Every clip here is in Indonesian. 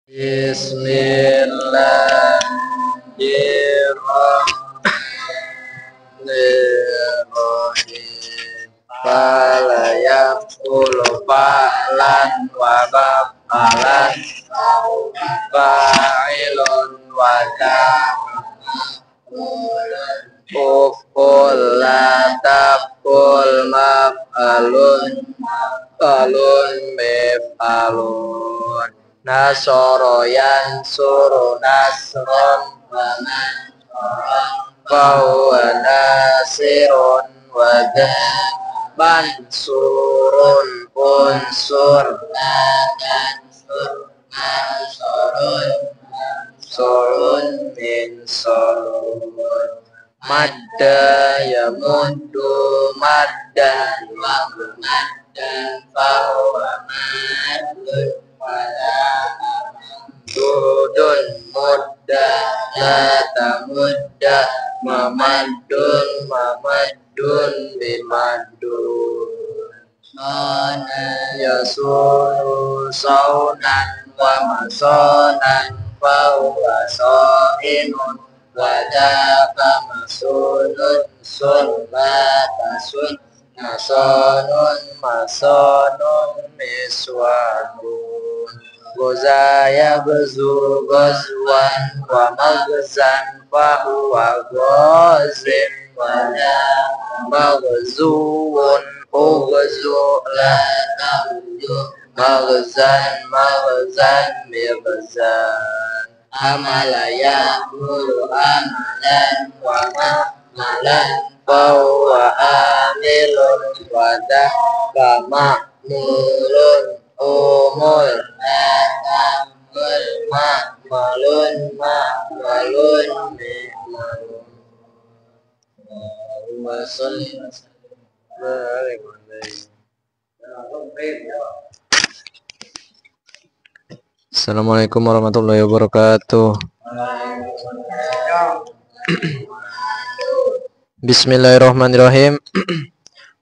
Bismillahirrahmanirrahim. Falayaqulu fa'lan wa ba'alan fa'ilun wa uf'ul la taqul maf'alun qalun mif'alun nasoro yansuru nasron fahuwa nasirun wadah mansurun unsur surun min surun madda yamuddu maddan wa maddan fahuwa maddun dudun mudda la mudda mamaddun mamaddun bimaddun yasunu saunan wa masonan fahuwa soinun wadaka masunun sun batasun masonun masonun miswanun gozaya bezu gozwan wa magzan fahuwa gozin wala magzuun ughzu la magzan magzan migzan amala ya'muru amalan wa ma'malan fahuwa amilun wa dhaka ma'mulun umul ma'malun ma'malun mi'malun Allahumma sholli wa sallim. Assalamualaikum warahmatullahi wabarakatuh. Bismillahirrahmanirrahim.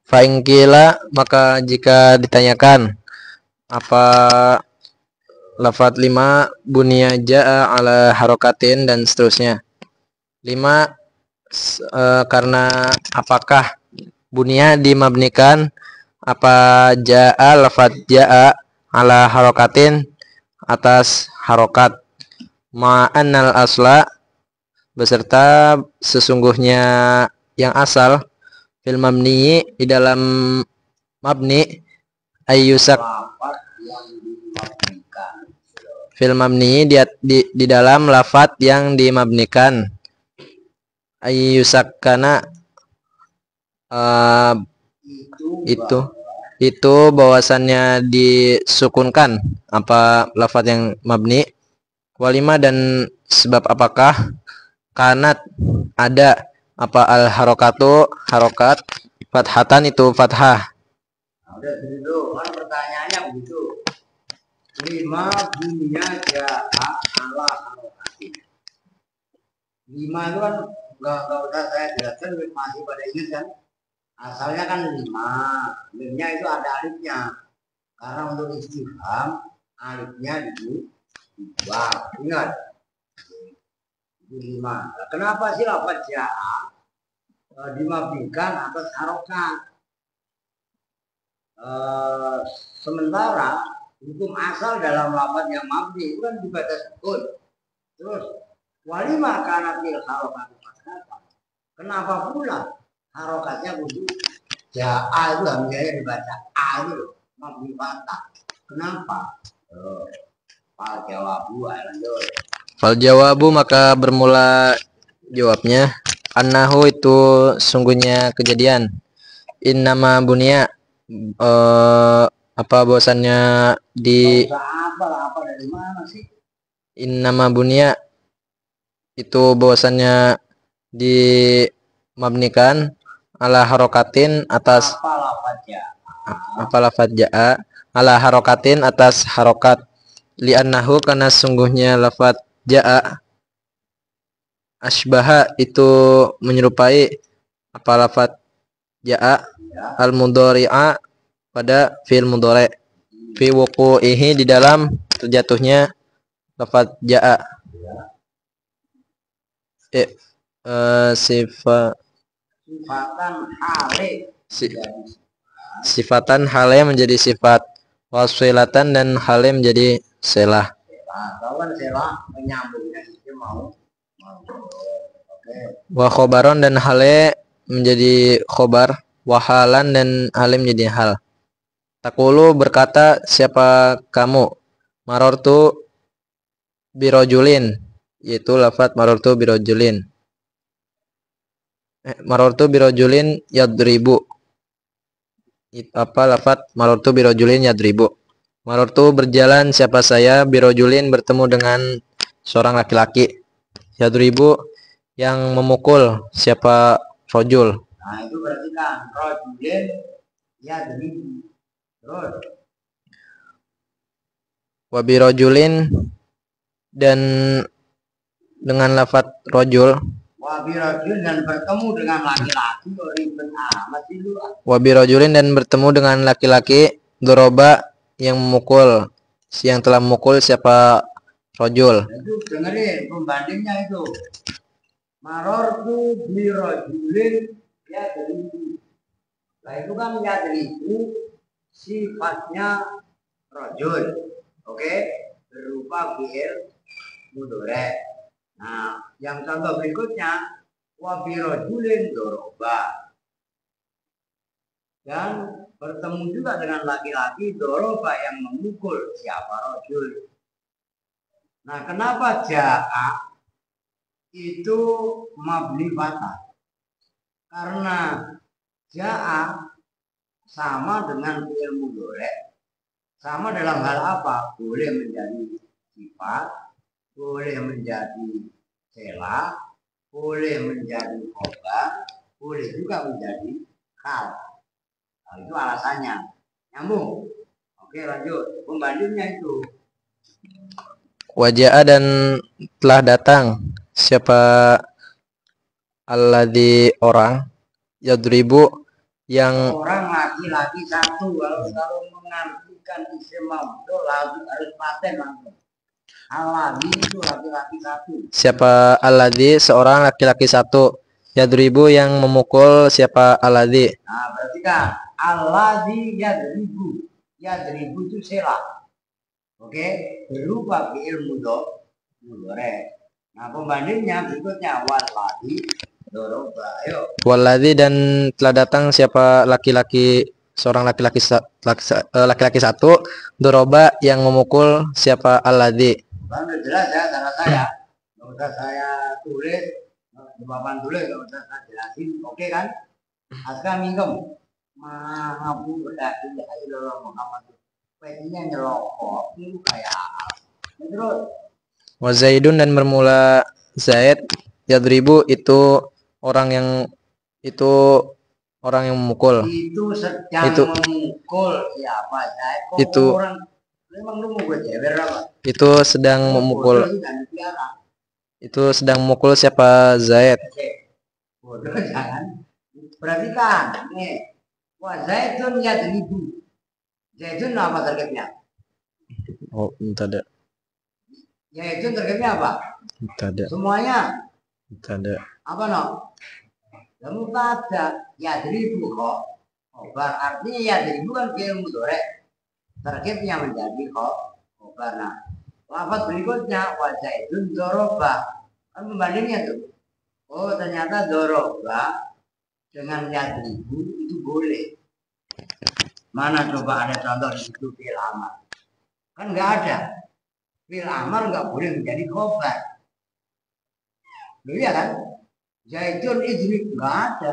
Fa'ingkila, maka jika ditanyakan apa lafadz 5 bunia ja'a ala harokatin dan seterusnya. 5 karena apakah bunia dimabnikan, apa ja'a lafadz ja'a ala harokatin atas harokat, ma'annal asla beserta sesungguhnya yang asal fil mabni di dalam mabni ayyusak fil mabni di dalam lafadz yang dimabnikan ayyusakkana itu bahwasannya disukunkan apa lafadz yang mabni walima dan sebab apakah kanat ada apa al harokatu harokat fathatan itu fathah. Udah begitu kan pertanyaannya begitu. 5 bunia ja'a ala harokati. 5 itu kan nggak usah saya jelaskan, masih pada ingat kan? Asalnya kan 5, limnya itu ada alifnya. Karena untuk istifham alifnya dibuang. Ingat. 5. Kenapa sih lafadz ja'a dimabnikan atas harokat? Sementara hukum asal dalam lafadz yang mabni itu kan dibaca sukun. Terus walima kana fil harokat. Kenapa pula harokatnya kudu ja'a itu hamzahnya dibaca a itu loh, mabni fathah. Kenapa? Fal jawabu lanjut. Fal jawabu maka bermula jawabnya annahu itu sungguhnya kejadian innama bunia apa bahwasannya di apa dari mana sih? Innama bunia itu bahwasannya dimabnikan ala harokatin atas apa lafadz ja'a ala harokatin atas harokat li'annahu karena sungguhnya lafadz ja'a asbaha itu menyerupai apa lafadz ja'a al mudhari'a pada fi'il mudhari fi wuqu'ihi di dalam terjatuhnya lafat jaa. Ya. Sifat Sifatan hale si- jadi sifatan hale menjadi sifat, wasilatan dan hale menjadi selah. atau kan sela penyambungnya itu mau. Oke. Wa khobaron dan hale menjadi khobar, wahalan dan hale menjadi hal. Takulu berkata siapa kamu? Marortu birojulin, yaitu lafat marortu birojulin. Marortu birojulin yadribu. Apa lafat marortu birojulin yadribu. Marortu berjalan siapa saya, birojulin bertemu dengan seorang laki-laki. Yadribu yang memukul siapa rojul. Nah itu berarti kan rojulin ya jadi terus Wabirojulin dan dengan lafat rojul. wabirojul dan bertemu dengan laki-laki kok ribet amat sih lu. Wabirojulin dan bertemu dengan laki-laki. Doroba yang memukul, yang telah memukul siapa rojul. Itu dengerin pembandingnya itu. Marortu birojulin ya jadi. Nah itu kan ya jadi sifatnya rojul. Oke, berupa fi'il mudhari. Nah, yang contoh berikutnya wabirojulin doroba. Dan bertemu juga dengan laki-laki doroba yang memukul siapa rojul. Nah, kenapa ja'a itu mabni fathah? Karena ja'a sama dengan fi'il mudhari. Sama dalam hal apa? Boleh menjadi sifat, boleh menjadi sela, boleh menjadi khobar, boleh juga menjadi hal. Nah, itu alasannya. Nyambung. Oke, lanjut. Pembandingnya itu. Wajah dan telah datang siapa alladzi orang, yadribu yang Orang laki-laki satu. Kalau mengartikan isim maf'ul harus paten langsung. Alladzi itu laki-laki satu. siapa alladzi seorang laki-laki satu. Yadribu yang memukul siapa alladzi. Nah, berarti kan alladzi yadribu. Yadribu itu sela. Oke, berupa fi'il mudhari. Nah, pembandingnya berikutnya walladzi doroba. Ayo. Walladzi dan telah datang siapa laki-laki seorang laki-laki satu. Doroba yang memukul siapa alladzi. Bang, udah jelas ya cara saya. Nggak usah saya tulis, di papan tulis nggak usah saya jelasin. Oke kan? Aska mingkem. Mahabu berarti ya ilallah Muhammad. Petinya nyelokok itu kayak apa? Terus Wa Zaidun dan bermula Zaid. Yadribu itu orang yang itu orang yang memukul. itu sedang Itu. memukul siapa? Saya kok Itu. orang memang lu mau gue jeber apa? Itu sedang memukul. Bodoh jangan dipiara. Itu sedang memukul siapa Zaid. Oke. Bodoh jangan. Berarti kan, nih, wah Zaidun ya ribu. Zaidun apa terkepnya? Oh, entah ada. Zaidun terkepnya apa? Entah ada. Semuanya Entah ada. apa no? Kamu ada ya ribu kok. Khobar artinya ya ribu kan fi'il mudhari. Terkepnya menjadi khobar. Nah, lafaz berikutnya wa Zaidun doroba. Kan pembandingnya tuh. Oh ternyata doroba dengan yadribu itu boleh. Mana coba ada contoh di situ fi'il amar? Kan nggak ada. Fi'il amar nggak boleh menjadi khobar. Loh iya kan? Zaidun idrik nggak ada.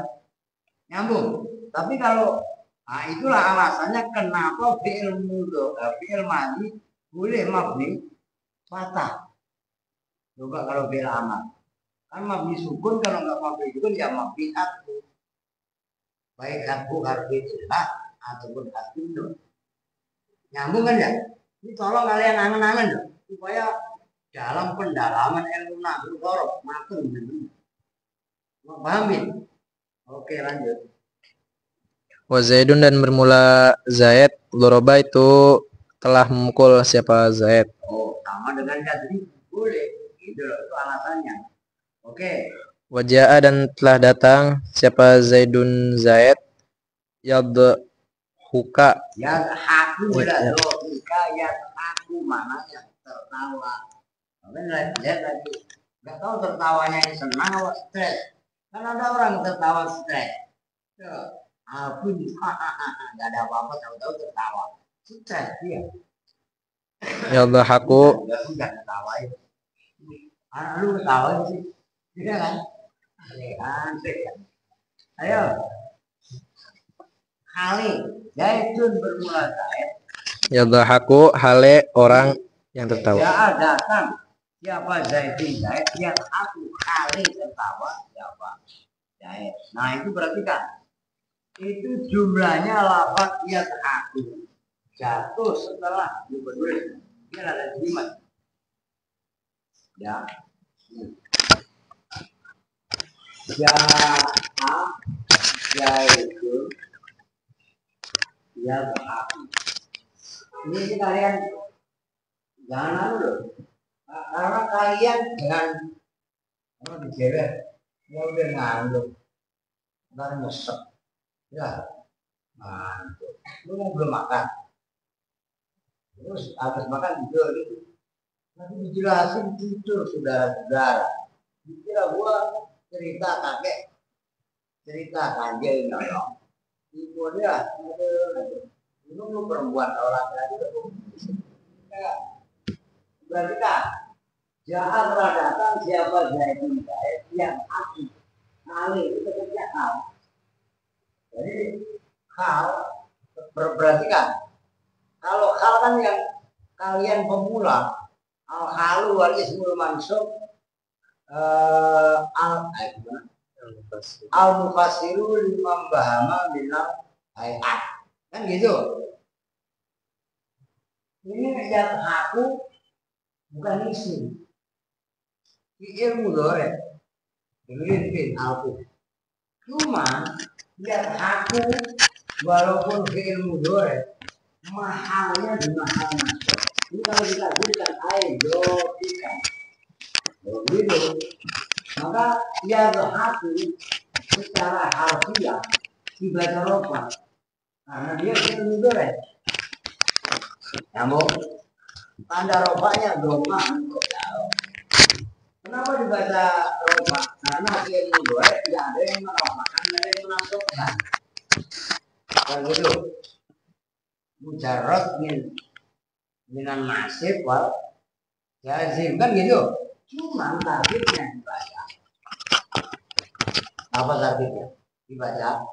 Nyambung. Tapi kalau nah itulah alasannya kenapa fi'il madi boleh mabni fathah. Coba kalau fi'il amar. Kan mabni sukun, kalau nggak mabni sukun ya mabni atfu. Baik atfu harfi ilah ataupun atfu nun. Nyambung kan ya? Ini tolong kalian angen-angen loh, supaya dalam pendalaman ilmu nahwu sorof mateng bener. Mau pahamin? Oke lanjut. Wa Zaidun dan bermula Zaid. Doroba itu telah memukul siapa Zaid. Oh, sama dengan jadi boleh. Gitu loh, itu alasannya. Oke. Wajah dan telah datang siapa Zaidun Zaid. Yadhuka. Ya aku udah logika ya aku mana yang tertawa. Makanya lihat lagi. Gak tahu tertawanya ini senang atau stres. Kan ada orang tertawa stres. Aku nggak ada apa-apa tahu-tahu tertawa. Stres dia. Yadhaku. Nggak ketawain. Lu ketawain sih. Iya kan? Aneh kan? Ayo. Hale, Zaidun bermula Zaid. Yadhaku hale orang yang tertawa. Ya datang. Siapa Zaidun Zaid? Yang aku hale tertawa. Siapa? Zaid. Nah itu berarti kan itu jumlahnya lafaz yang aku jatuh setelah diberi. Ini ada kalimat. Ya. Zaidun ya aku. Ini kalian jangan dulu, karena kalian dengan dijewer, ya udah ngantuk, ntar nyesek, ya ngantuk. Lu mau belum makan, terus habis makan tidur gitu. Nanti dijelasin tidur saudara-saudara. Dikira gua cerita kakek, cerita kanjeng nyolong. Ibu dia, lu perempuan orang lagi berarti kan jahat telah datang siapa Zaidun Zaid yang aku kali itu kerja hal. Jadi hal berarti kan kalau hal kan yang kalian pemula al halu wal ismul mansub al mufassiru limam bahama binal hayat kan gitu. Ini yang aku bukan isim. Fi'il mudhari. Dengerin aku. Cuma lihat aku walaupun fi'il mudhari mahalnya di mahal masuk. Ini kalau kita berikan ayo ikan. Begitu. Maka lihat aku secara harfiah dibaca rofa. Karena dia fi'il mudhari. Nyambung. Tanda rofanya doma. Kenapa dibaca rofa? Karena fi'il mudhari tidak ada yang merofakan, tidak ada yang menasukkan. Dan itu mujarrad minan nasib wal jazim kan gitu. Cuma targetnya dibaca. Apa targetnya? Dibaca.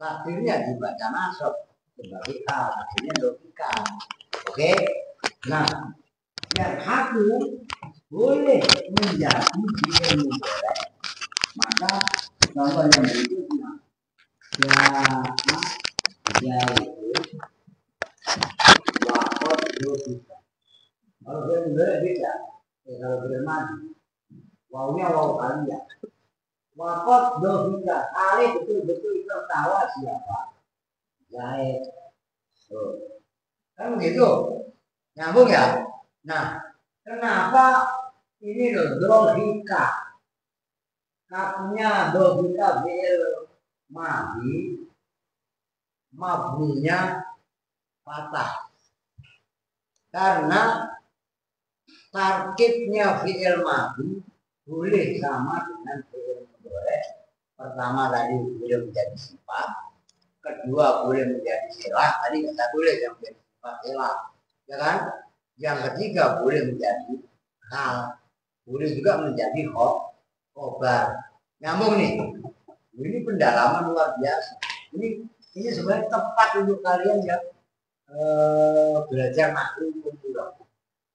Takdirnya dibaca nasab. Sebagai akhirnya logika. Oke. Nah, yang aku boleh menjadi fi'il mudhari. Maka contoh yang berikutnya ya itu wakot logika. Kalau fi'il mudhari beda. Kalau fi'il madi wawunya wawu kalian. Wakot logika. Kali betul-betul tertawa siapa? Zaid. Kan begitu. Nyambung ya? Nah, kenapa ini loh logika? Katanya logika fi'il madi mabninya patah. Karena tarkibnya fi'il madi boleh sama dengan fi'il mudhari. Pertama tadi boleh menjadi sifat. Kedua boleh menjadi silah, tadi kita boleh yang menjadi sifat silah, ya kan? Yang ketiga boleh menjadi hal, boleh juga menjadi khobar. Nyambung nih, ini pendalaman luar biasa. Ini sebenarnya tepat untuk kalian yang belajar nahwu pemula.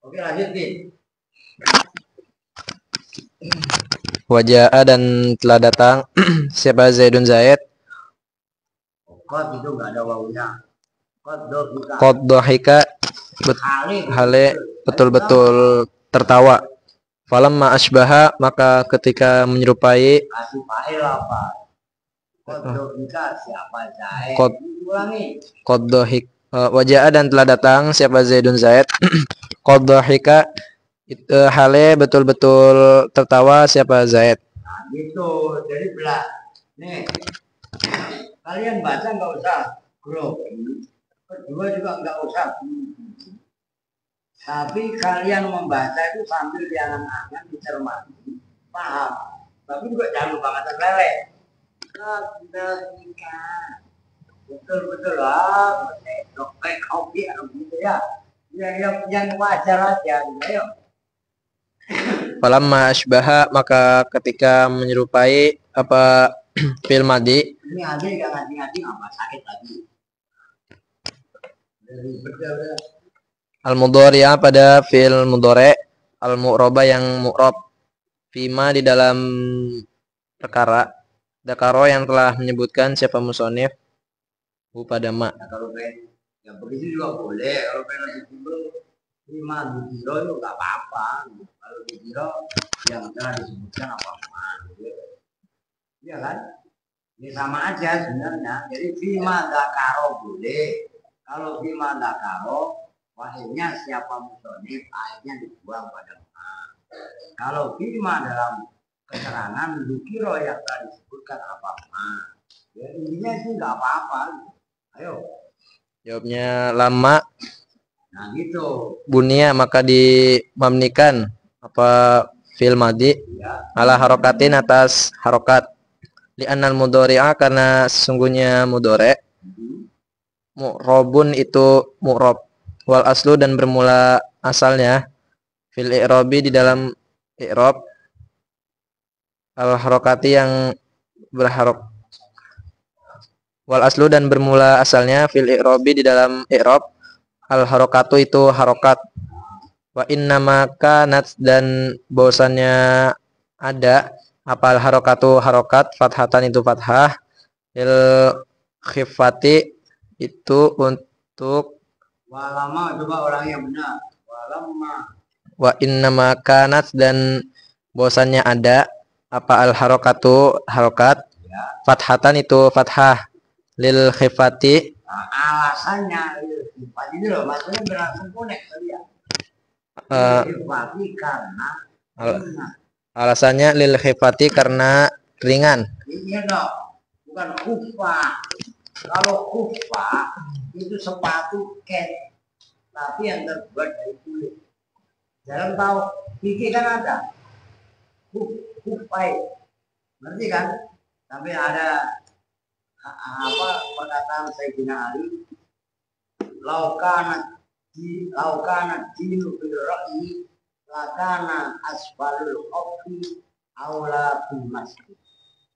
Oke lanjut nih. Wajah dan telah datang siapa Zaidun Zaid. Qad itu nggak ada wawunya. Qad dohika hale betul-betul tertawa. Falamma asbaha maka ketika menyerupai apa? Qad dohika siapa Zaid? Qad dohik Wajah dan telah datang siapa Zaidun Zaid. Qad dhahika hale betul-betul tertawa siapa Zaid. Nah, gitu. Jadi belah. Nih, kalian baca nggak usah grogi. Kedua juga nggak usah. Tapi kalian membaca itu sambil diangan-angan, dicermati, paham. Tapi juga jangan lupa kata lele. Betul-betul lah. Kayak kopi gitu ya. Yang wajar aja. Ayo. Falamma asbaha maka ketika menyerupai apa fi'il madi. Ini ada yang ngaji-ngaji apa sakit lagi. Al-mudhari'ah pada fi'il mudhari', al-mu'raba yang mu'rab, fima di dalam perkara, dakaro yang telah menyebutkan siapa musonif pada ma. Nah, kalau pengen yang begitu juga boleh. Kalau pengen lagi timbul lima dikiro itu nggak apa-apa. Kalau dikiro yang telah disebutkan apa-apa. Iya kan? Ini sama aja sebenarnya. Jadi fima dakaro boleh. Kalau fima dakaro wahidnya siapa musonif, akhirnya dibuang pada ma. Kalau fima dalam keterangan dikiro yang telah disebutkan apa-apa. Ya intinya itu nggak apa-apa. Ayo. Jawabnya lama. Nah gitu. Bunia maka dimamnikan apa fi'il madi Ya. ala harokatin atas harokat. Li'annal mudhari'a karena sesungguhnya mudhari' mu'robun itu mu'rob. Wal aslu dan bermula asalnya fil i'robi di dalam i'rob al harokati yang berharok. Wal aslu dan bermula asalnya fil i'robi di dalam i'rob al harokatu itu harokat. Wa innama kanat dan bahwasannya ada apa al harokatu harokat, fathatan itu fathah, il khifati itu untuk Walama coba orang yang benar. Walama. wa innama kanat dan bahwasannya ada apa al harokatu harokat, Ya. fathatan itu fathah, lil khifati. Nah, alasannya sifat ini loh, maksudnya berlangsung konek tadi ya. Khifati karena Alasannya lil khifati karena ringan. ini dong, bukan kufa. Kalau kufa itu sepatu cat, tapi yang terbuat dari kulit. Jangan tahu, pikir kan ada kufai, ngerti kan? Tapi ada apa perkataan Sayyidina Ali, laukana dinu bil ra'yi lakana asbalul khofi aula bil masjid.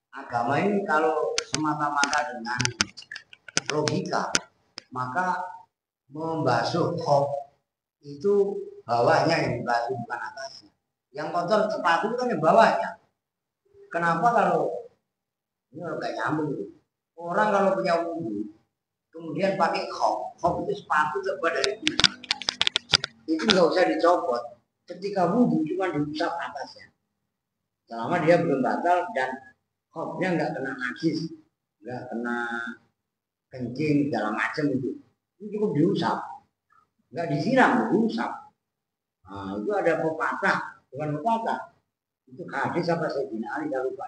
Agama ini kalau semata-mata dengan logika, maka membasuh khof itu bawahnya yang dibasuh bukan atasnya. Yang kotor sepatu itu kan yang bawahnya. Kenapa kalau ini nggak nyambung? Orang kalau punya wudhu, kemudian pakai khof itu sepatu terbuat dari kulit. Itu nggak usah dicopot. Ketika wudhu cuma diusap atasnya. Selama dia belum batal dan khofnya nggak kena najis, nggak kena kencing segala macam itu cukup diusap, nggak disiram, diusap. Nah, itu ada pepatah, bukan pepatah. Itu hadis apa Sayyidina Ali kalau lupa.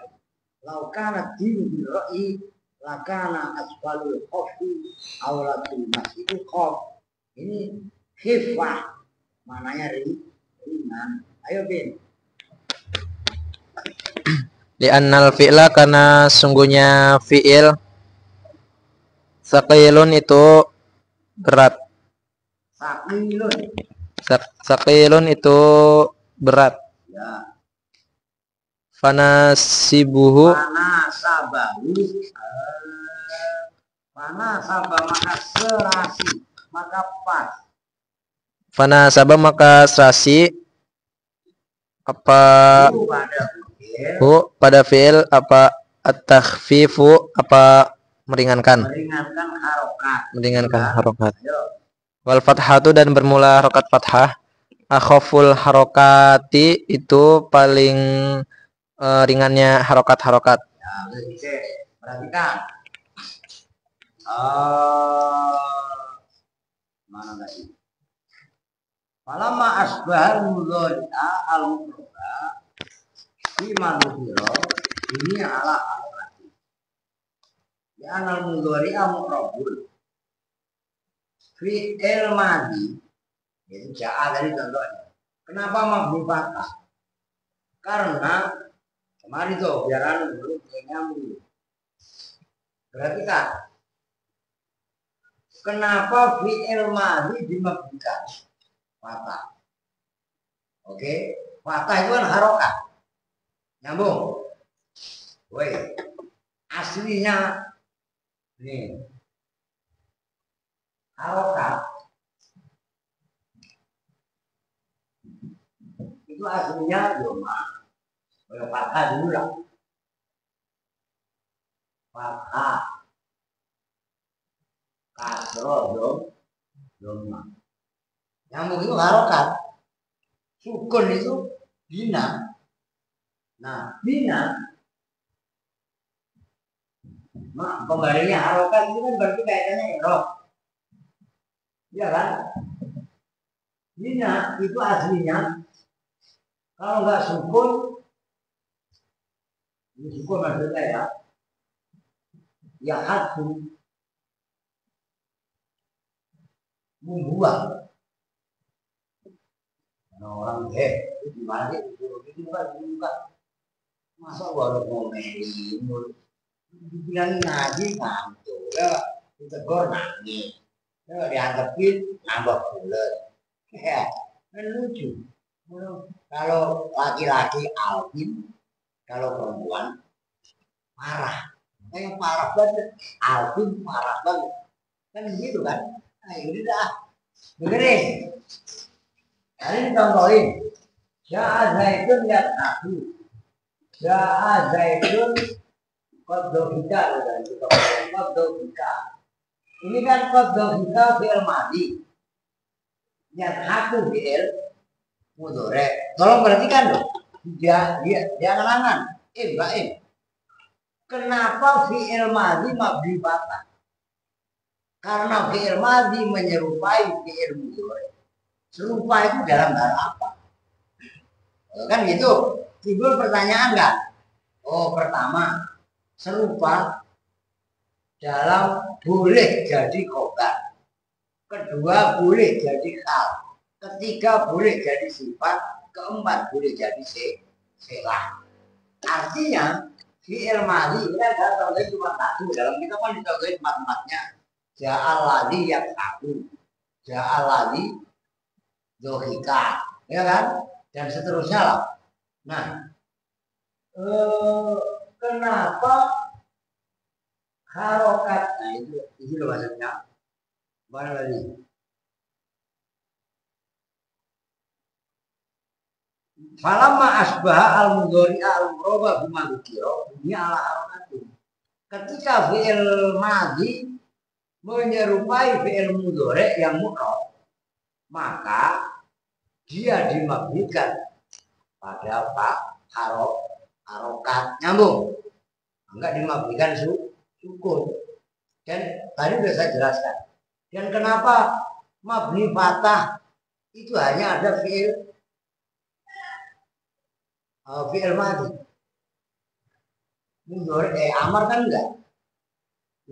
Laukana dinu bil ra'i lakana asbalul khofi aulatul masjid. Itu khof. Ini khifah. Mananya ringan. Ayo Bin. Di annal fi'la karena sungguhnya fi'il saqilun itu berat. Saqilun itu berat. Ya. Fanasibuhu. Fanasaba maka serasi, maka pas. Fanasaba maka serasi apa pada fi'il apa at-takhfifu apa meringankan harokat. Wal fathatu dan bermula harokat fathah. Akhaful harokati itu paling ringannya harokat. Ya, perhatikan. Mana tadi? Falamma asbahal mudhari'a al-mufrada fi madhiro ini ala al-rati. Ya anal mudhari'a mufradul fi el-madi. Jadi ja'a dari contohnya. Kenapa mabni fathah? Karena kemarin tuh biaran dulu nyambung. Berarti kan kenapa fi'il madhi dimabnikan fathah? Oke, fathah itu kan harokat. Nyambung. Woi, aslinya nih harokat itu aslinya doma. Kalau fathah dulu lah. Fathah, kasro, doma. Nyambung itu harokat. Sukun itu bina. Nah, bina kembalinya harokat itu kan berarti kaitannya i'rab. Iya kan? Bina itu aslinya kalau nggak sukun, ini sukun maksudnya ya hatu membuang. Nah, orang itu gimana sih? Itu bukan. Masa baru ngomelin, dibilangin ngaji ngantuk, ya ditegur nangis, ya dianggapin nambah bulat, ya kan lucu. Kalau laki-laki alvin, kalau perempuan marah, kayak parah banget, alvin marah banget, kan gitu kan? Nah ini dah, dengerin, kalian contohin, ya zaitun lihat aku. Ya zaitun qaddohika qaddohika. Ini kan qaddohika fi'il madhi. Yang aku fi'il mudhari. Tolong perhatikan loh. Dia ngelangan. Baik. Kenapa fi'il madhi mabni fathah? Karena fi'il madhi menyerupai fi'il mudhari. Serupa itu dalam hal apa? Kan gitu. Timbul pertanyaan enggak? Oh, pertama, serupa dalam boleh jadi khobar. Kedua, boleh jadi hal. Ketiga, boleh jadi sifat. Keempat, boleh jadi selah. Artinya, fi'il madhi ini ada contohnya cuma satu. Dalam kita kan dicontohin empat-empatnya. Ja'al ladhi yang satu. Ja'al ladhi dohika. Ya kan? Dan seterusnya lah. Nah, kenapa harokat? Nah itu loh maksudnya. Mana lagi? Falamma asbaha al-mudhari'a al-mudhari'a bima dzukira ini ala harokatu. Ketika fi'il madhi menyerupai fi'il mudhari' yang mu'rab, maka dia dimabnikan pada harokat. Nyambung. Enggak dimabnikan sukun. Dan tadi sudah saya jelaskan. Dan kenapa mabni fathah itu hanya ada fi'il madhi. Mudhari amar kan enggak.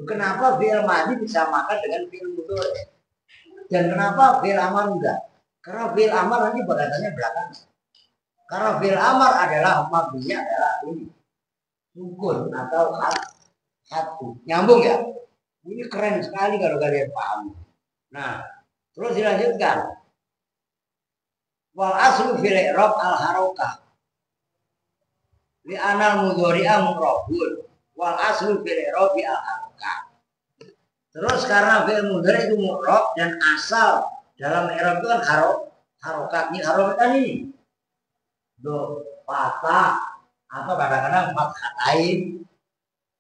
Kenapa fi'il madhi bisa makan dengan fi'il mudhari? Dan kenapa fi'il amar enggak? Karena fi'il amar nanti batasannya belakang. Karena fi'il amar adalah mabninya adalah ini sukun atau hatu. Nyambung ya? Ini keren sekali kalau kalian paham. Nah, terus dilanjutkan. Wal aslu fil i'rab al harokah. Li anal mudhari'a murabun. Wal aslu fil i'rab al harokah. Terus karena fi'il mudhari itu mu'rab dan asal dalam i'rab itu kan harokat. Ini harokat ini. Do patah atau kadang-kadang fathatain,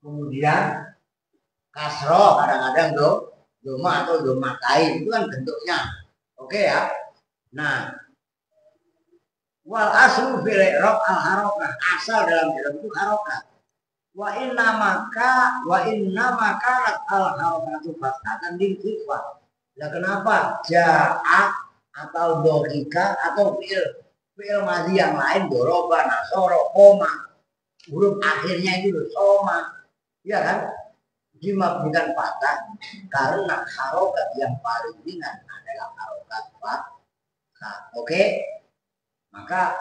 kemudian kasroh, kadang-kadang doma atau domatain, itu kan bentuknya. Oke ya. Nah, wal aslu fil i'rab al harokah, asal dalam i'rab itu harokat. Wa inna maka al harokatu fathatan lil sifat. Nah kenapa ja'a atau dorika atau fi'il madhi yang lain doroba, nasoro, koma, huruf akhirnya itu soma, ya kan? Dimabnikan patah karena harokat yang paling ringan adalah harokat fathah. Oke? Maka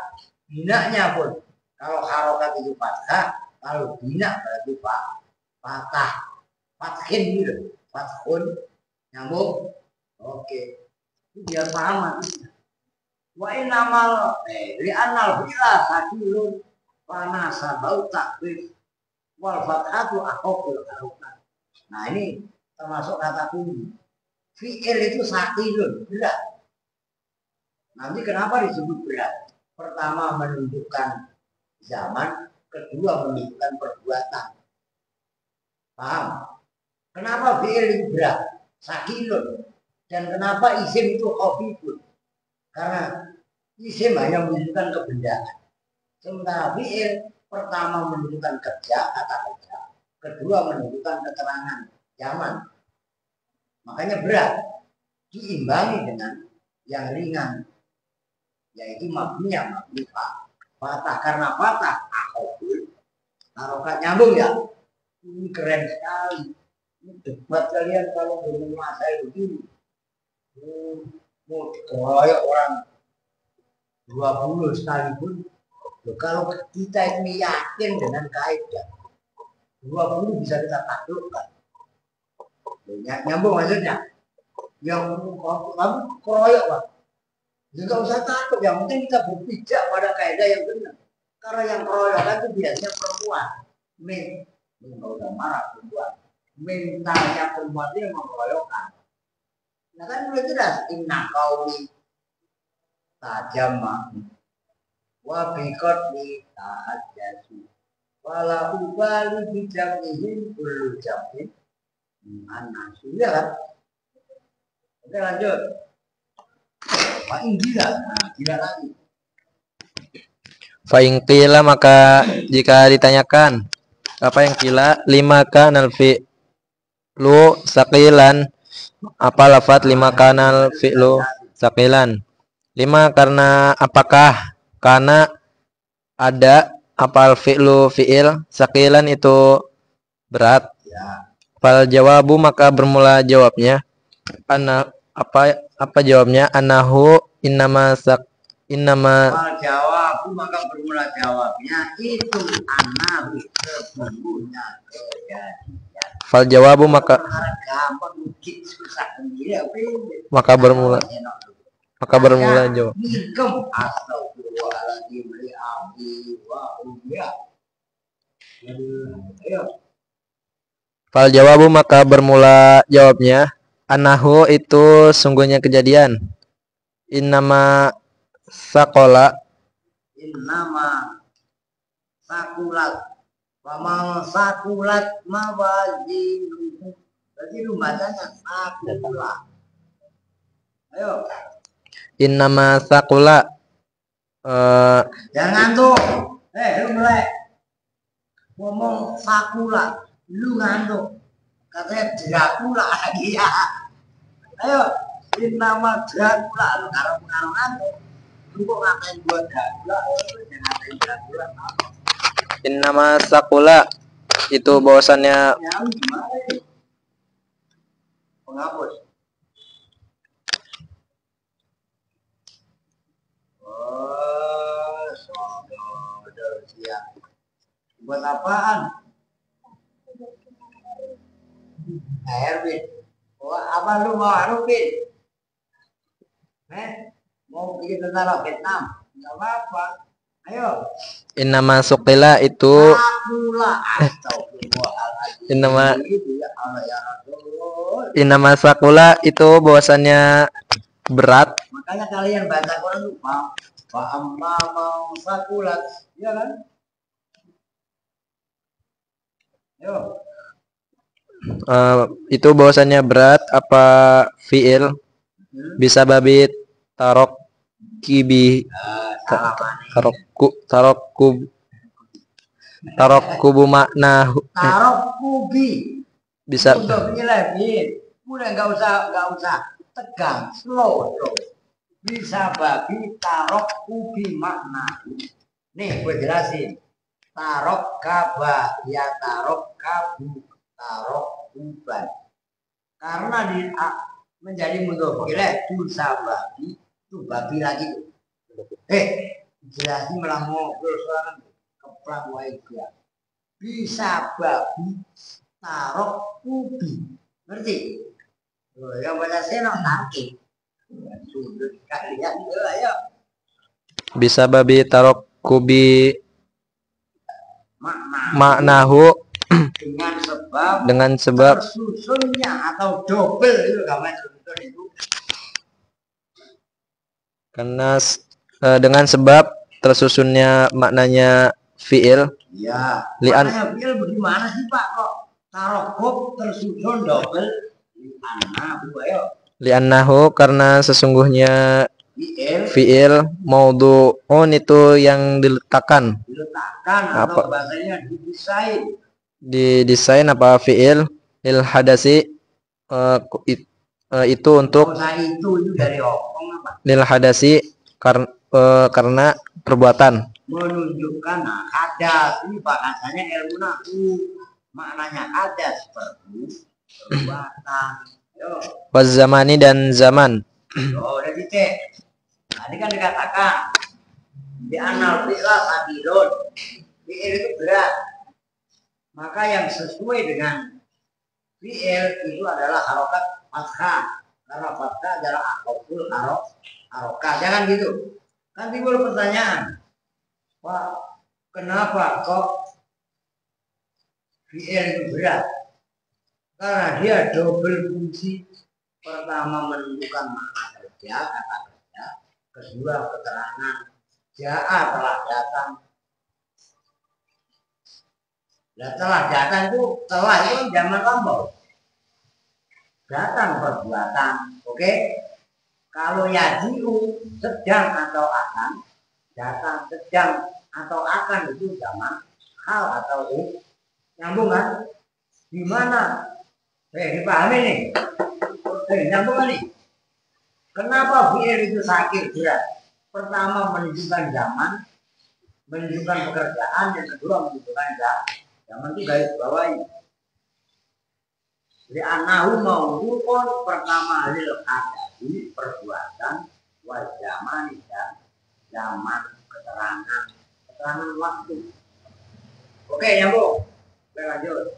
binanya pun kalau harokat itu fathah, kalau bina berarti patah, fathin gitu, fathun nyambung. Oke, itu biar paham nanti. Wa inamal li anal bila sakilun panasa bau takwif wal fathatu akhokul harokat. Nah ini termasuk kata kunci. Fi'il itu sakilun, berat. Nanti kenapa disebut berat? Pertama menunjukkan zaman, kedua menunjukkan perbuatan. Paham? Kenapa fi'il itu berat? Sakilun. Dan kenapa isim itu khafifun? Karena isim hanya menunjukkan kebendaan. Sementara fi'il pertama menunjukkan kerja, kata kerja. Kedua menunjukkan keterangan zaman. Makanya berat. Diimbangi dengan yang ringan. Yaitu mabninya mabni patah. Karena patah akhokul harokat nyambung ya. Ini keren sekali. Ini debat kalian kalau menguasai begini. Mau dikeroyok orang 20 sekalipun. Kalau kita ini yakin dengan kaidah 20 bisa kita taklukkan. Nyambung maksudnya. Yang kamu keroyok Pak. Juga usah takut, yang penting kita berpijak pada kaidah yang benar. Karena yang keroyokan itu biasanya perempuan. Kalau udah marah perempuan. Mentalnya perempuan itu yang mengeroyokkan. Nah kan udah jelas. Inna kauli tajamah. Wa bikot ni ta'ad jasi. Wala ubali bijamihin kullu jamin. Anasu. Ya kan? Oke lanjut. Pak gila. Nah gila lagi. Fa'in qila maka jika ditanyakan apa yang qila lima kanal fi'lu saqilan apa lafat lima kanal fi'lu saqilan lima karena apakah karena ada apal fi'lu fi'il saqilan itu berat Ya. fal jawabu maka bermula jawabnya apa jawabnya anahu innama Fal jawab maka bermula jawabnya itu anahu sesungguhnya kejadian. Fal jawabu maka Gampang mungkin susah sendiri maka bermula jawab. Minkum astagfirullahaladzim li abdi wa ubiya. Fal jawabu maka bermula jawabnya anahu itu sungguhnya kejadian. Innama sakola sakulat pamal sakulat mawazinuhu. Berarti lu bacanya sakulat. Ayo. Innama sakola Jangan tuh. Lu mulai ngomong sakulat. Lu ngantuk. Katanya Dracula lagi ya. Ayo. Innama Dracula. Lu karo ngantuk. Lu kok ngatain gua Dracula? Jangan ngatain Dracula. innama sakola itu bahwasannya Ya, gimana ini? Penghapus. Oh, soal siap. Buat apaan? Erwin. Oh, apa lu mau Arufin? Mau bikin tentara Vietnam? Enggak apa-apa. Ayo. innama sukila itu Sakula. Astagfirullahaladzim. innama sakula itu bahwasannya berat. Makanya kalian baca Quran lupa. Wa amma mau sakulat. Iya kan? Yo. Itu bahwasannya berat apa fiil bisa babit tarok kibi tarok kubu makna Tarok kubi. bisa Untuk penilai. Mulai nggak usah tegang, slow. Bisa babi tarok kubi makna. Nih gue jelasin. Tarok kaba ya tarok kabu tarok kuban. Karena menjadi mudhof ilaih bisa babi itu babi lagi. Jelasin melamu terus keplang wae dia. Bisa babi tarok kubi. Ngerti? Yang baca senok tangki. Sudut kalian ayo. Bisa babi tarok kubi maknahu dengan sebab tersusunnya atau double itu gambar itu. Karena dengan sebab tersusunnya maknanya fiil. Ya. Maknanya fiil bagaimana sih Pak kok tarokub tersusun double li'annahu karena sesungguhnya fiil maudhu'un itu yang diletakkan atau bahasanya didesain. Didesain apa fiil lil hadasi itu untuk itu dari apa? Lil hadasi karena perbuatan menunjukkan hadas ini bahasanya ilmu nahu maknanya hadas perbuatan. Wazamani dan zaman. Udah dicek. Tadi kan dikatakan di anal fi'la sabilun. Fi'il itu berat. Maka yang sesuai dengan fi'il itu adalah harokat fathah. Karena fathah adalah akoful harokah. Jangan gitu. Kan timbul pertanyaan. Pak, kenapa kok fi'il itu berat? Karena dia double fungsi. Pertama menunjukkan makna kerja, kata kerja. Kedua keterangan ja'a telah datang. Nah, telah datang itu zaman lampau. Datang perbuatan, oke? Kalau yaji'u sedang atau akan, datang sedang atau akan itu zaman hal atau nyambung kan? Di mana? Dipahami nih. Nyambung nih. Kenapa fi'il itu sakit berat? Pertama menunjukkan zaman, menunjukkan pekerjaan, yang kedua menunjukkan zaman itu garis bawahi. Jadi anahu mawdu'un pertama lil hadasi perbuatan wal zaman dan zaman keterangan waktu. Oke nyambung. Oke lanjut.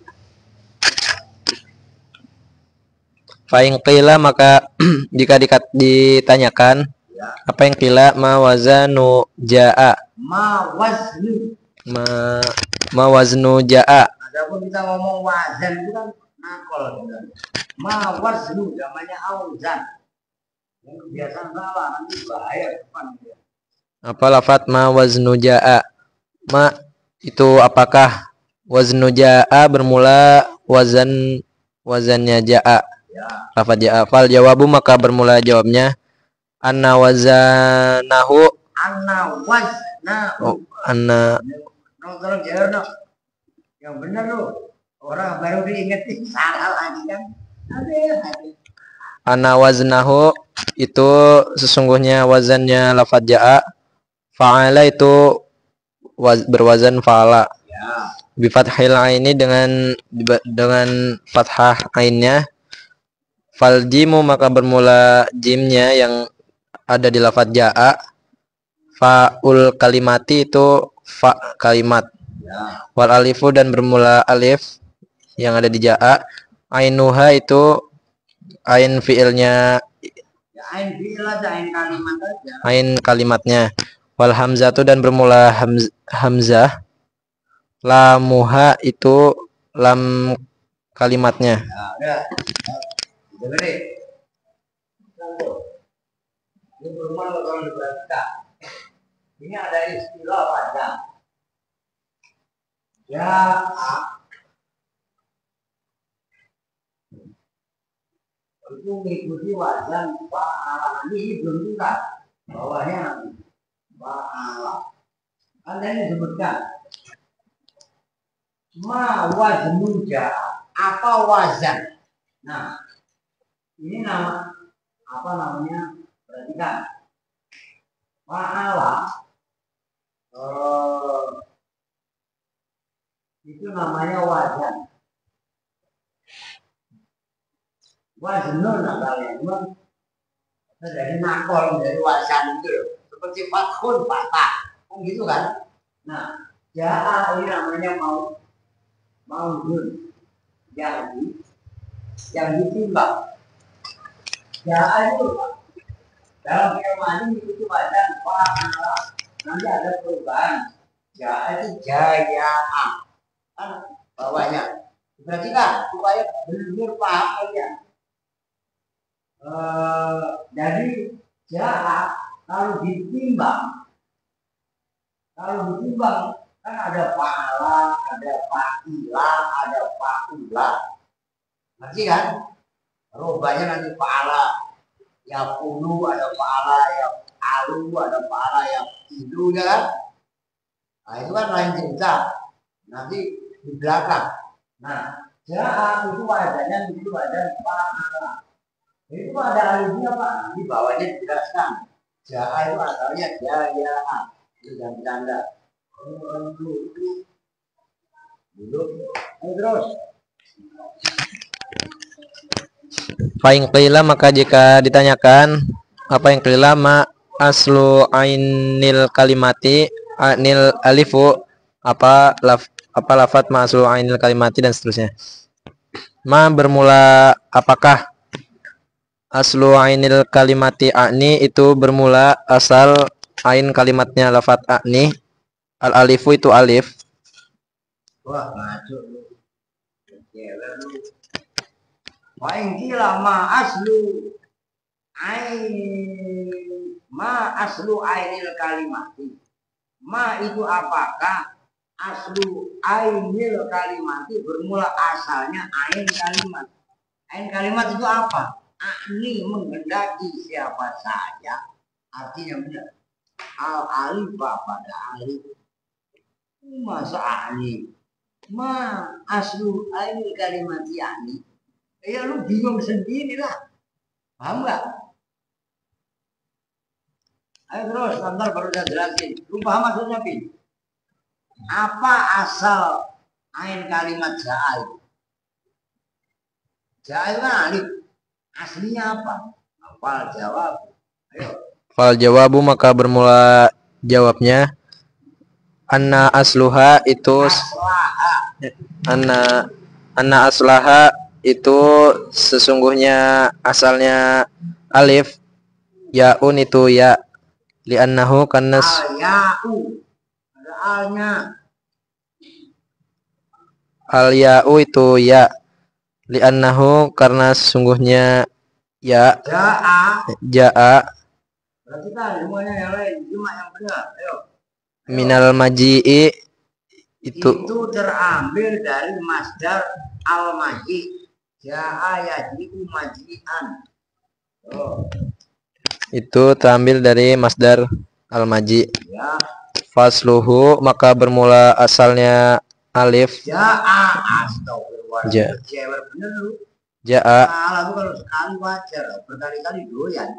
Fa'in qila maka jika ditanyakan ya. Apa yang qila ma wazanu ja'a ma waznu ja'a. Adapun kita ngomong wazan itu kan nakol ma waznu namanya auzan. Yang biasa salah nanti bahaya depan dia. Apa lafaz ma waznu ja'a? Ma itu apakah waznu ja'a bermula wazannya ja'a? Ya. Lafaz ja'a fal jawabu maka bermula jawabnya anna wazanahu tolong jawab no. Yang benar lo. Orang baru diingetin salah lagi kan. Anna waznahu itu sesungguhnya wazannya lafaz ja'a. Fa'ala itu berwazan fa'ala. Ya. Bi fathil aini dengan fathah ainnya. Fal jimu maka bermula jimnya yang ada di lafaz ja'a. Fa'ul kalimati itu fa kalimat. Ya. Wal alifu dan bermula alif yang ada di ja'a. Ainuha itu ain fiilnya. Ya, ain fiil aja, ain kalimat aja. Ain kalimatnya. Wal hamzatu dan bermula hamzah. Lamuha itu lam kalimatnya. Ya, udah. Ini berumah kalau dibaca. Ini ada istilah wajah. Ya, itu mengikuti wazan fa'ala. Ini belum tuntas. Bawahnya nanti fa'ala. Kan ini disebutkan ma waznu ja'a. Apa wazan? Nah, ini nama apa namanya? Perhatikan. Fa'ala itu namanya wajan. Wajanun kalian dari nakol dari wajan itu seperti fathun patah, kan gitu kan? Nah, jaa ini namanya maudun yang ditimbang. Jaa itu dalam firman ini itu wajan fa'ala. Nanti ada perubahan. Jaa itu jaya kan bawahnya. Perhatikan supaya benar-benar paham ya. Jadi jarak kalau ditimbang kan ada pahala, ada fakila, ada fakula. Ngerti kan? Rubahnya nanti pahala, ya puluh ada pahala, ya alu ada pahala, ya idu ya kan? Nah itu kan lain cerita. Nanti di belakang. Nah, jarak itu wajahnya itu wadah pahala. Itu ada alifnya Pak, di bawahnya dijelaskan. Jaa itu asalnya jaya, itu jangan bercanda. Dulu, terus. Fa'in qila maka jika ditanyakan apa yang qila ma aslu ainil kalimati anil alifu apa lafat ma aslu ainil kalimati dan seterusnya. Ma bermula apakah aslu ainil kalimati a'ni itu bermula asal ain kalimatnya lafat a'ni, al alifu itu alif. Wah, ngaco lu. Fa'in qila ma aslu ainil kalimati. Ma itu apakah aslu ainil kalimati bermula asalnya ain kalimat. Ain kalimat itu apa? Ini menghendaki siapa saja. Artinya benar. Al alif pada alif. Masa ani? Ma aslu ainil kalimat yani. Ya lu bingung sendiri lah. Paham nggak? Ayo terus, ntar baru saya jelasin. Lu paham maksudnya, Pi? Apa asal ain kalimat ja'a? Ja'a itu kan alif. Aslinya apa? Fal jawab. Ayo. Fal jawabu maka bermula jawabnya anna asluha itu anna aslaha itu sesungguhnya asalnya alif, yaun itu ya, li'annahu karena Al-ya'u ada alnya. al-ya'u itu ya, li'annahu karena sesungguhnya ya, ja'a Berarti kan semuanya yang lain cuma yang benar. Ayo. minal maji'i itu terambil dari masdar al-maji. Ja'a yaji'u maji'an. Oh. Itu terambil dari masdar al-maji. Ya. Fasluhu maka bermula asalnya alif. Ja'a astagfirullah. Cewek bener lu. Ja'a. Salah tuh kalau sekali wajar, berkali-kali doyan.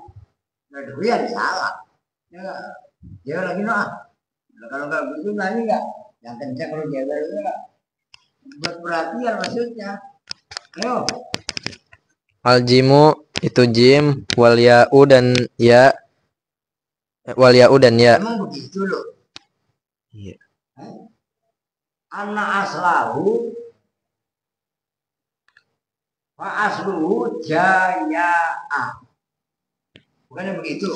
Nah doyan salah. Ya lagi noh. Kalau nggak begitu nanya nggak? Yang kencang kalau cewek itu nggak. Buat perhatian maksudnya. Ayo. Aljimu itu jim, wal ya'u dan ya, wal ya'u dan ya. Emang begitu loh. Iya. Anak aslahu fa asluhu jaya'a. Bukannya begitu.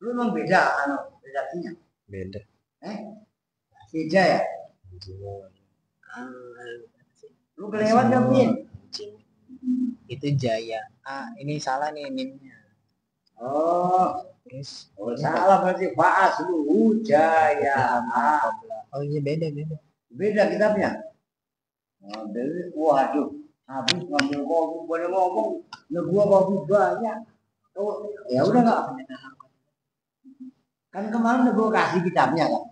Lu memang beda redaksinya. Beda. Beda ya? Lu kelewat gak, Min? Itu jaya. Ini salah nih nimnya. Salah berarti fa asluhu jaya'a. Oh iya beda. Beda kitabnya. Waduh, habis ngambil kopi, boleh ngomong, gua kopi banyak. Oh, ya udah nggak? Kan kemarin gua kasih kitabnya kan.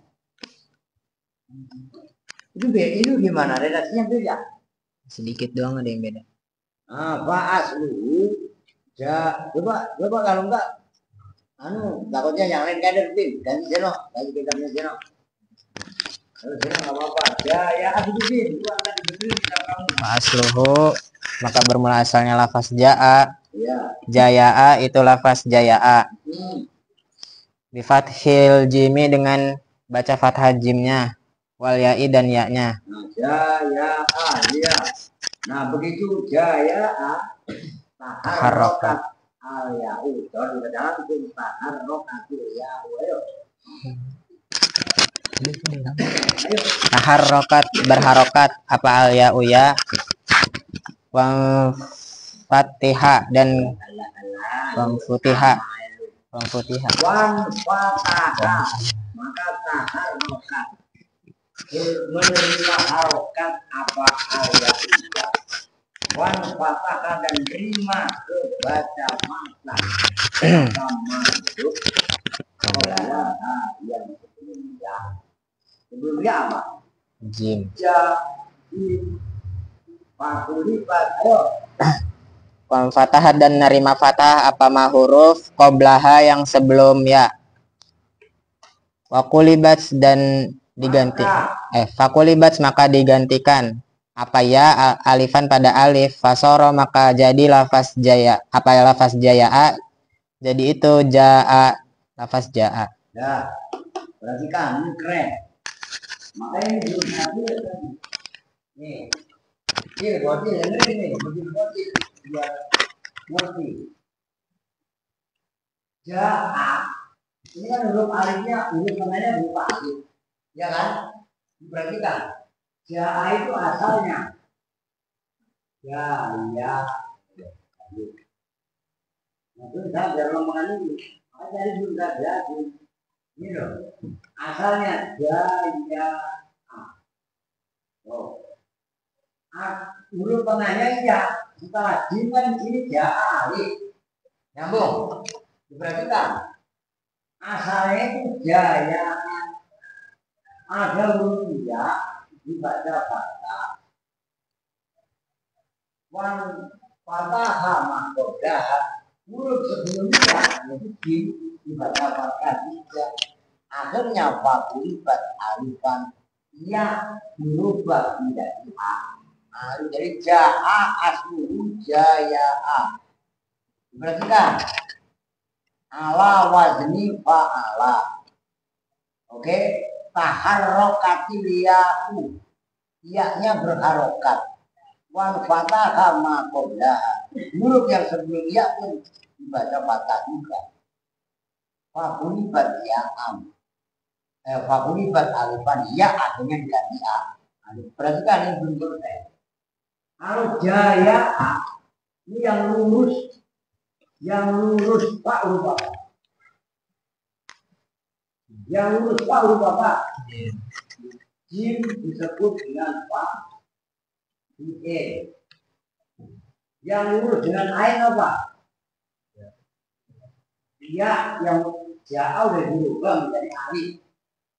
Itu gimana? Redaksinya beda? Sedikit doang ada yang beda. Fa asluhu Coba kalau enggak, takutnya yang lain kader tim ganti Zeno, ganti kitabnya Zeno. Kalau Zeno nggak apa-apa. Ya, aku bikin. Itu akan dibetul kitab kamu. Asluhu, maka bermula asalnya lafaz jaa. Ya. Jayaa itu lafaz jayaa. Hmm. Bifathil jimi dengan baca fathah jimnya. Wal ya'i dan ya-nya. Nah, jaya ya. Nah, begitu jaya taharrokat al ya'u. Kalau di dalam itu taharrokat ya'u. Ayo. Taharrokat berharokat apa al ya'u ya. Wang fatiha dan wang futiha. Wang futiha. Wan fataha. Maka taharrokat menerima harokat apa al ya'u ya. Wan fataha dan terima ke baca mata sama masuk yang sebelumnya apa? Jim. Fakulipat. Ayo. Wal fatah dan nerima fatah apa ma huruf qoblaha yang sebelum ya. Wakulibat dan diganti. Fakulibat maka digantikan apa ya alifan pada alif. Fasoro maka jadi lafaz jaya. Apa ya lafaz jaya a? Jadi itu jaa lafaz jaa. Ya, perhatikan ini keren. Makanya ini belum hadir. Nih, berarti ini berarti biar ngerti. Jaa, ini kan huruf alifnya, huruf tengahnya berupa alif, ya kan? Perhatikan, jaa itu asalnya ya. Nah, itu dalam omongan ini, ada juga jadi. Ini loh, asalnya jaya. Oh, huruf tengahnya ya, setelah jiman ini jali, nyambung. Diperhatikan, asalnya itu jaya, ada huruf ya dibaca patah. Wan patah mahkoda, huruf sebelumnya itu dibaca patah juga. Akhirnya fakulibat alifan ya berubah menjadi a. Jadi jaa asluhu jaya. Perhatikan, ala wazni fa'ala. Oke, taharrokati liyahu, iyanya berharokat. Wan fataha ma qablaha, huruf yang sebelum ya pun dibaca patah juga. Fakulibat ya fakulibat alifan ya artinya diganti a. Perhatikan ini belum selesai. Kalau jaya ini yang lurus pak huruf apa? Yang lurus pak huruf apa? Jim disebut dengan pak e. Yang lurus dengan ain apa? Ya, yang jauh dari berubah menjadi alif.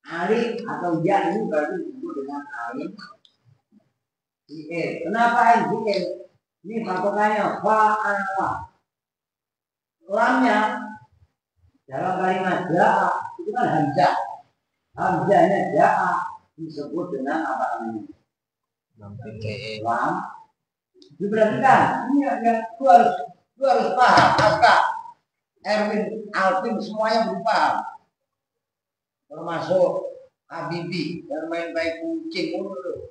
Alif atau ya ini berarti disebut dengan alif. Kenapa alif? Ini patokannya fa'ala. Lamnya dalam kalimat ja'a itu kan hamzah. Hamzahnya ja'a disebut dengan apa namanya? Lam. Diperhatikan, ini yang lu harus paham. Aska, Erwin, Alvin semuanya berpaham. Termasuk Habibi yang main baik kucing dulu.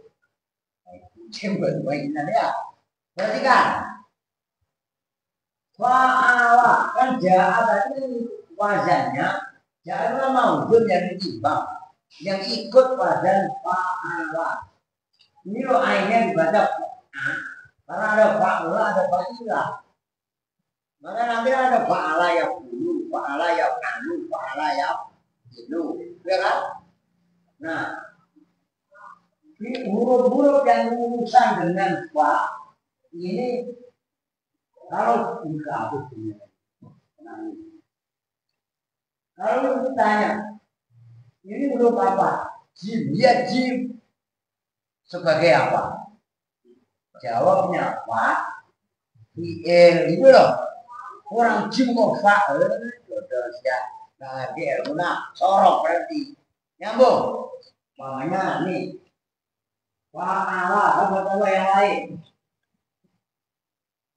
Baik kucing baik-baikan ya. Perhatikan. Fa'ala kan ja'a tadi wazannya ja'a itu maudun yang ditimbang, yang ikut wazan fa'ala. Ini loh ainnya dibaca karena ada fa'ala ada fa'ila. Maka nanti ada fa'ala yang dulu, fa'ala yang anu, fa'ala yang dulu, ya kan? Nah, ini huruf-huruf yang urusan dengan fa ini kalau dikabut kalau ditanya ini huruf apa? Jim, ya jim sebagai apa? Jawabnya fa fi'il itu loh. Orang jim kok fa. Jodoh siap. Nah, dia guna sorok berarti. Nyambung. Makanya nih. Fa'ala sama yang lain.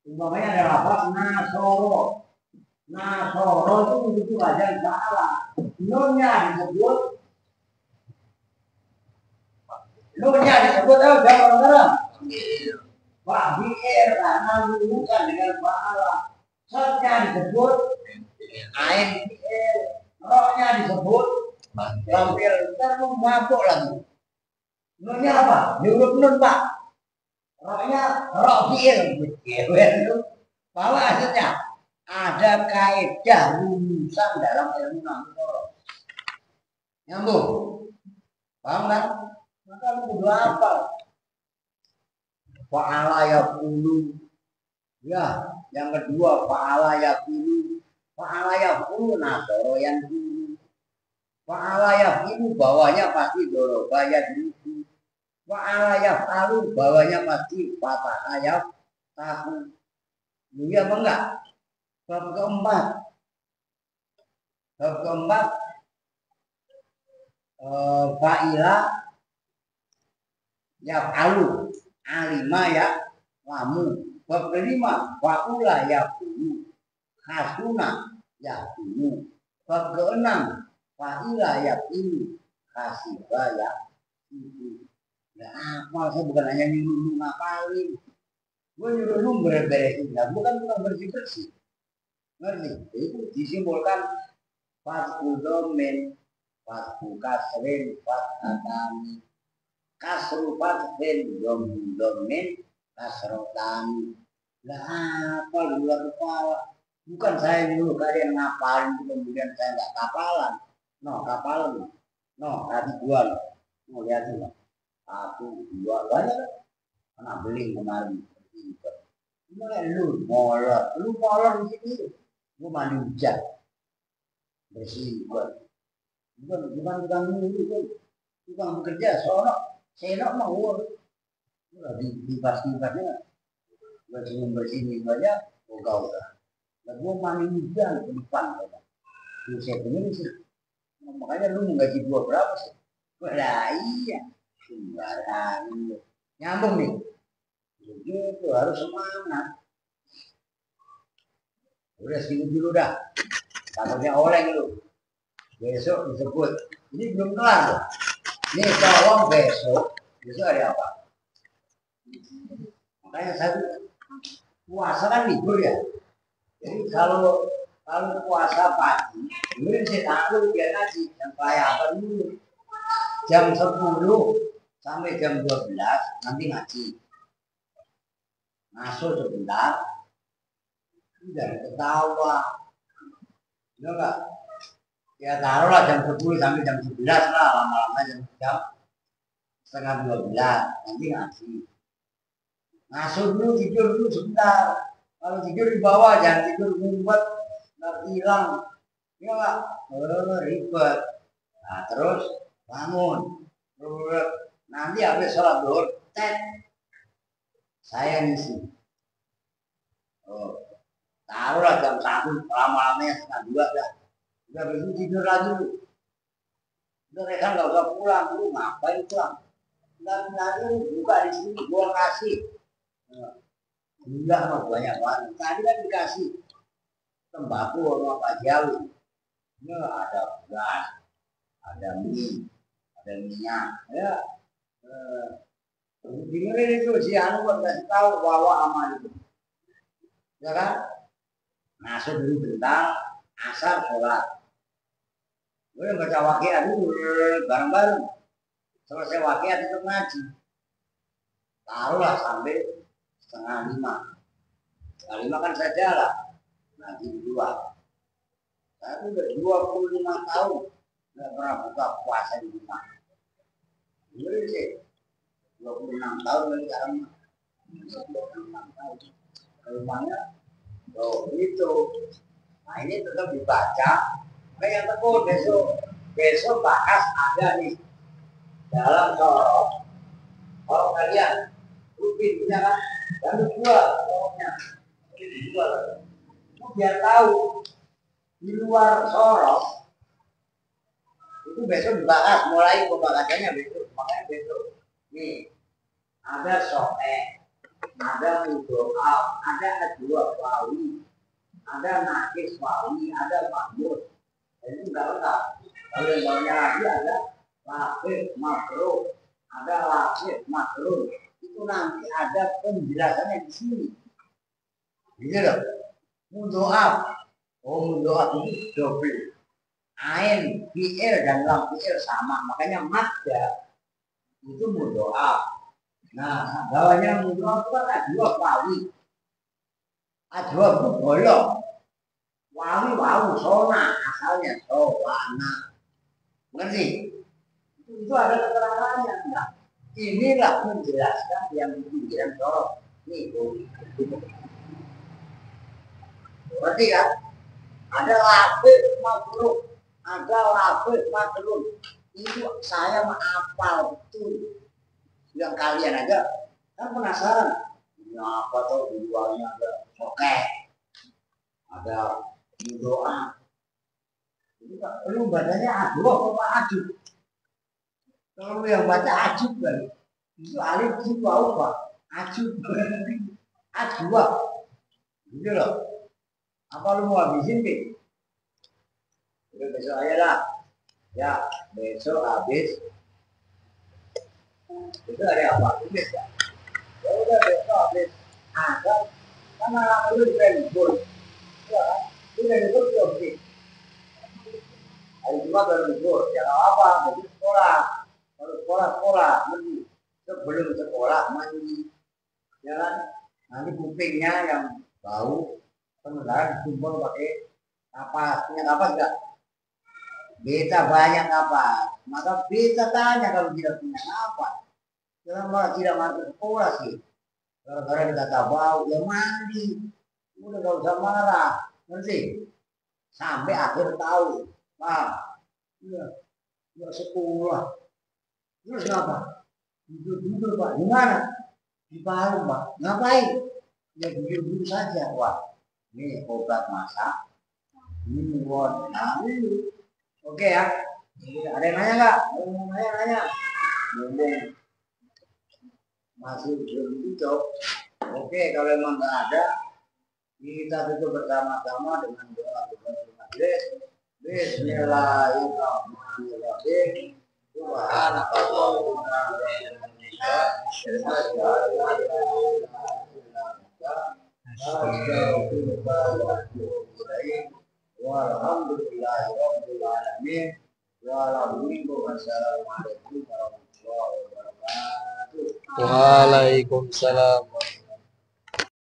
Umpamanya ada apa? Nasoro. Nasoro itu begitu aja fa'ala. Nunnya disebut. Nunnya disebut gambar-gambar. Wa'bi'ir karena bukan dengan fa'ala. Sotnya disebut ain bi'ir. Rohnya disebut lampir. Ntar lu mabuk lagi. Nunnya apa? Huruf nun pak. Rohnya roh bi'ir. Bahwa akhirnya ada kaidah rumusan dalam ilmu nahwu. Nyambung. Paham kan? Maka lu kudu apa? Fa'ala yaqulu. Ya, yang kedua fa'ala yaqulu. Fa'ala yaqulu nasoro yang dulu. Fa'ala yaqulu bawahnya pasti doroba ya dulu. Fa'ala yaqalu bawahnya pasti patah ayat tahu. Iya apa enggak? Bab keempat. Bab keempat fa'ila yaqalu alima ya lamu. Bab kelima fa'ula yaqulu hasuna yaqulu. Bab keenam fa'ila yaqulu hasiba yaqulu. Ya apa, saya bukan hanya nyuruh ngapalin. Gue nyuruh lu beres-beresin, bukan bersih-bersih. Ngerti? Itu disimpulkan fasbul domen, fasbul kasrin, fasatani. Kasru fasrin, domen, kasrotani. Lah apa lu luar kepala? Bukan saya nyuruh kalian ngapalin, kemudian saya nggak kapalan. No, kapalan. No, tadi gua loh. Mau lihat loh. 1, 2, banyak. Anak beling kemarin. Mulai lu molor di sini. Gua mandi hujan. Bersih gua. Bukan tukang bekerja, senok mah gua. Di pas-pasnya. Gua cuma bersihin aja, gua udah. Dan gua mandi hujan ke depan. Lu saya pengen sih. Makanya lu menggaji gua berapa sih? Lah iya. Sembarangan. Nyambung nih. Begitu harus semangat. Udah segini dulu dah. Takutnya oleng lu. Besok disebut. Ini belum kelar loh. Ini tolong besok ada apa? Makanya saya puasa kan libur ya. Jadi kalau puasa pagi, kemudian saya takut dia ngaji yang kelayapan dulu. Jam 10 sampai jam 12 nanti ngaji. Masuk sebentar, udah ketawa. Benar nggak? Ya taruhlah jam 10 sampai jam 11 lah, lama-lama jam setengah 12 nanti ngaji. Masuk dulu, tidur dulu sebentar. Kalau tidur di bawah jangan tidur ngumpet, nggak hilang. Ya nggak? Ribet. Nah terus bangun. Nanti habis sholat zuhur, saya ngisi. Taruhlah jam 1, lama-lamanya setengah 2 dah. Udah begitu tidur lagi. Udah mereka nggak usah pulang dulu, ngapain pulang? Nanti buka di sini, gua kasih. Enggak mah banyak banget. Tadi kan dikasih tembakau sama Pak Jawi. Ini ada beras, ada mie, ada minyak. Ya, dengerin itu si Anu buat kasih tahu bahwa aman itu. Ya kan? Masuk dulu bentar, asar sholat. Gue baca waqiah dulu bareng-bareng. Selesai waqiah itu ngaji. Taruhlah sampai setengah 5. Setengah 5 kan saya jalan. Ngaji berdua. Saya udah 25 tahun nggak pernah buka puasa di rumah. Ini sih 26 tahun dari sekarang. 26 tahun. Rumahnya, itu. Nah ini tetap dibaca. Kayak teguh besok bahas ada nih dalam sorok. Kalau kalian rutin punya kan, lalu jual soroknya, jual. biar tahu di luar sorot itu besok dibahas, mulai pembahasannya besok, makanya besok nih ada sohe, ada mudoaf, ada dua wawi, ada nakis wawi, ada mahmud. Jadi itu nggak lengkap. Kalau yang bawahnya lagi ada lafid makruh, ada lafid makruh. Itu nanti ada penjelasannya di sini. Gitu loh. Mudoaf, mudoaf itu double. Ain, fi'il dan lam fi'il sama, makanya madda itu mudoaf. Nah, bawahnya mudoaf itu ada dua wawi. Adwa itu bolong. Wawi wawu sona asalnya sowana. Ngerti? Itu ada keterangannya. Nah, inilah menjelaskan yang pinggiran sorot. Nih, berarti kan? Ada lafid makruh, ada lafid makruh. Itu saya menghafal betul. Yang kalian aja kan penasaran. Ini apa tuh di luarnya ada sokeh, ada doa. Jadi lu bacanya adu apa aju? Kalau lu yang baca aju kan, itu alif itu apa? Aju, aju. Gitu loh. Apa lu mau habisin nih? Udah besok aja lah. Ya, besok habis. Itu ada apa? Tulis ya. Ya udah besok habis. Ada karena lu udah libur. Ya, lu udah libur belum sih? Hari Jumat baru libur. Ya nggak apa, jadi sekolah. Kalau sekolah mandi. Sebelum sekolah mandi. Ya kan? Nanti kupingnya yang bau, sementara ditumpul pakai kapas. Punya kapas enggak? Beta banyak kapas. Maka beta tanya kalau tidak punya kapas. Kenapa tidak masuk sekolah sih? Gara-gara dikata bau, ya mandi. Udah gak usah marah. Ngerti? Sampai akhir tahun. Nah, ya sekolah. Terus ngapa? Duduk Pak. Gimana? Di Palu Pak. Ngapain? Ya duduk saja. Wah, ini obat masak. Ini buat. Nah, ini. Oke ya. Ada yang nanya nggak? Mau nanya. Ngomong. Masih belum tutup. Oke, kalau memang nggak ada, kita tutup bersama-sama dengan doa majelis. Bismillahirrahmanirrahim. Subhanakallahumma walhamdulillahirabbil alamin. Wassalamualaikum warahmatullahi wabarakatuh. Waalaikumsalam.